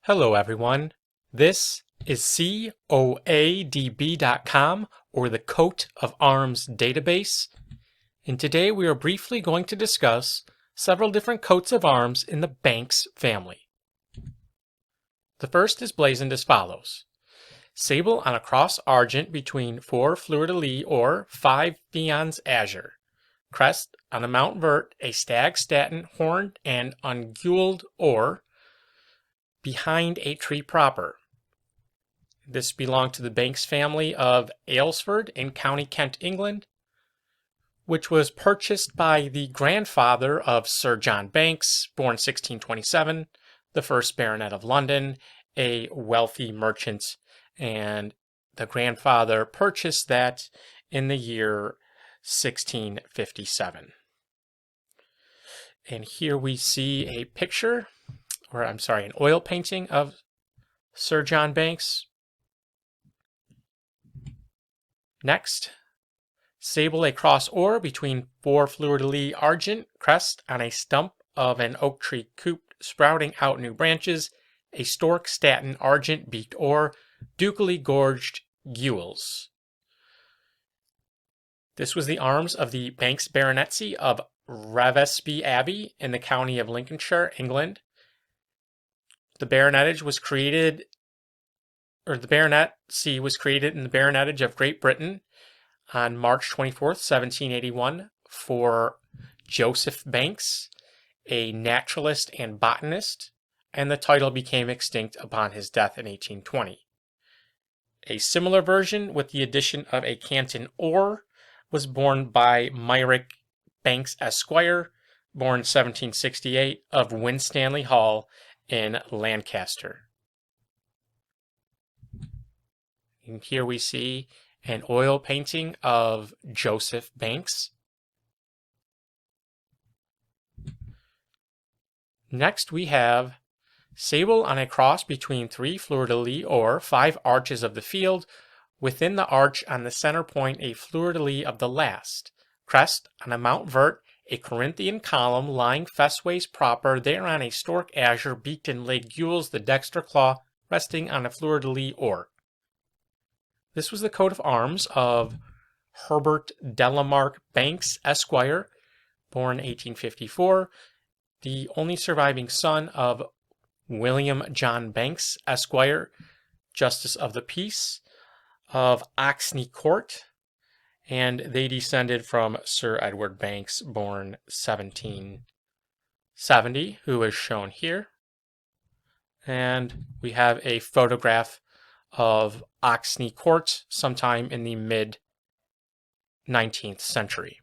Hello everyone, this is coadb.com, or the Coat of Arms database, and today we are briefly going to discuss several different coats of arms in the Banks family. The first is blazoned as follows: sable on a cross argent between 4 fleur-de-lis or 5 thereons azure, crest on a mount vert, a stag statant horned and unguled or behind a tree proper. This belonged to the Banks family of Aylesford in County Kent, England, which was purchased by the grandfather of Sir John Banks, born 1627, the first Baronet of London, a wealthy merchant, and the grandfather purchased that in the year 1657. And here we see a picture, an oil painting of Sir John Banks. Next, sable a cross or between 4 fleur-de-lis argent, crest on a stump of an oak tree couped, sprouting out new branches, a stork statant argent beaked or, ducally gorged gules. This was the arms of the Banks Baronetcy of Revesby Abbey in the county of Lincolnshire, England. The baronetcy was created in the Baronetage of Great Britain on March 24th, 1781 for Joseph Banks, a naturalist and botanist, and the title became extinct upon his death in 1820. A similar version with the addition of a canton or was borne by Meyrick Bankes, Esquire, born 1768, of Winstanley Hall in Lancaster. And here we see an oil painting of Joseph Banks. Next we have sable on a cross between 3 fleur-de-lis or 5 arches of the field, within the arch on the center point a fleur-de-lis of the last, crest on a mount vert, a Corinthian column lying fesseways proper, thereon a stork azure beaked and laid gules, the dexter claw resting on a fleur-de-lis or. This was the coat of arms of Herbert Delamark Banks, Esquire, born 1854, the only surviving son of William John Banks, Esquire, Justice of the Peace of Oxney Court, and they descended from Sir Edward Banks, born 1770, who is shown here. And we have a photograph of Oxney Court sometime in the mid-19th century.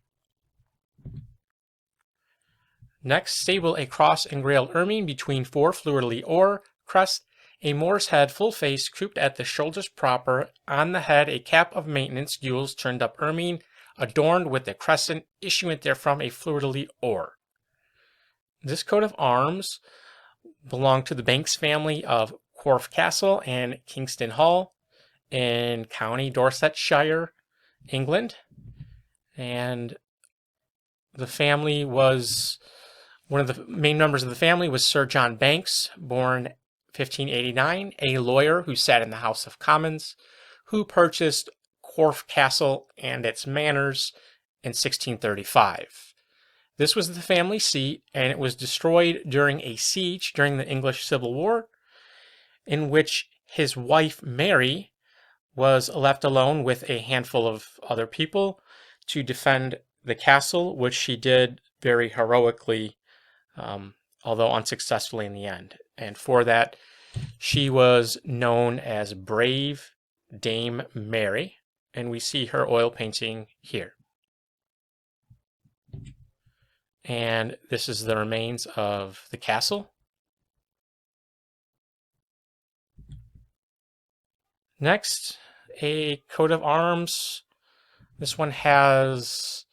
Next, sable a cross engrailed ermine between 4 fleur-de-lis or, crest, a Moor's head, full face, couped at the shoulders proper, on the head a cap of maintenance, gules turned up ermine, adorned with a crescent, issuant therefrom a fleur-de-lis or. This coat of arms belonged to the Banks family of Corfe Castle and Kingston Hall in County Dorsetshire, England. And the family was, one of the main members of the family was Sir John Banks, born 1589, a lawyer who sat in the House of Commons, who purchased Corfe Castle and its manors in 1635. This was the family seat, and it was destroyed during a siege during the English Civil War, in which his wife Mary was left alone with a handful of other people to defend the castle, which she did very heroically, although unsuccessfully in the end. And for that, she was known as Brave Dame Mary, and we see her oil painting here. And this is the remains of the castle. Next, a coat of arms. This one has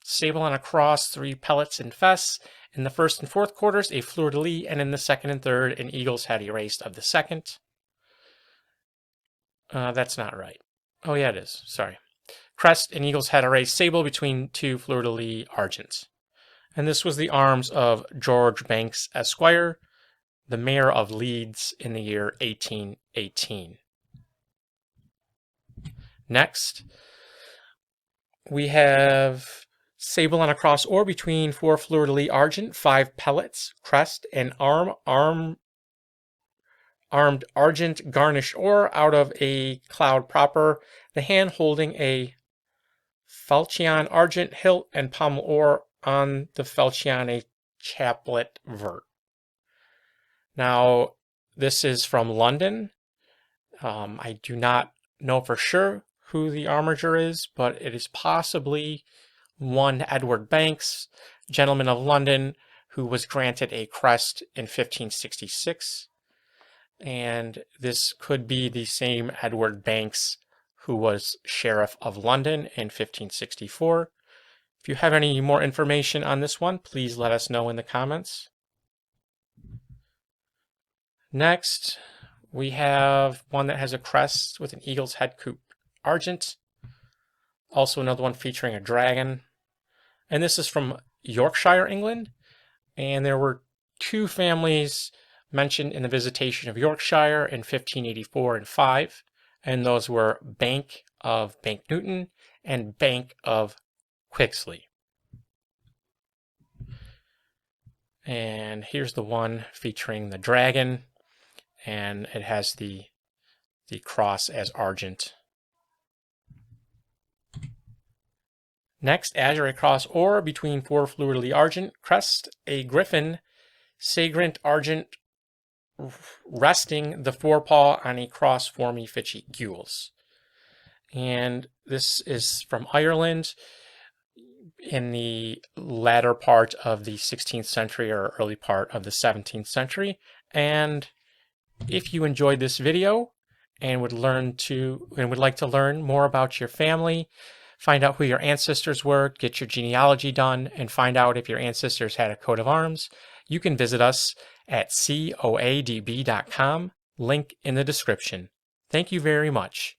sable on a cross, 3 pellets and fess. In the first and fourth quarters, a fleur-de-lis, and in the second and third, an eagle's head erased of the second. That's not right. Oh yeah, it is. Sorry. Crest and eagle's head erased, sable between 2 fleur-de-lis argents. And this was the arms of George Banks, Esquire, the mayor of Leeds in the year 1818. Next, we have sable on a cross or between 4 fleur-de-lis argent, 5 pellets, crest, and armed argent garnished ore out of a cloud proper, the hand holding a falchion argent hilt and pommel ore on the falchion a chaplet vert. Now, this is from London. I do not know for sure who the armiger is, but it is possibly one Edward Banks, gentleman of London, who was granted a crest in 1566. And this could be the same Edward Banks who was Sheriff of London in 1564. If you have any more information on this one, please let us know in the comments. Next, we have one that has a crest with an eagle's head couped argent. Also another one featuring a dragon. And this is from Yorkshire, England. And there were 2 families mentioned in the Visitation of Yorkshire in 1584 and 5. And those were Bank of Banknewton and Bank of Quixley. And here's the one featuring the dragon. And it has the cross as argent. Next, Azure, a cross or between 4 fleur-de-lis argent, crest, a griffin, sagrant argent, resting the forepaw on a cross forming fichy gules. And this is from Ireland in the latter part of the 16th century or early part of the 17th century. And if you enjoyed this video and would like to learn more about your family, find out who your ancestors were, get your genealogy done, and find out if your ancestors had a coat of arms, you can visit us at coadb.com, link in the description. Thank you very much.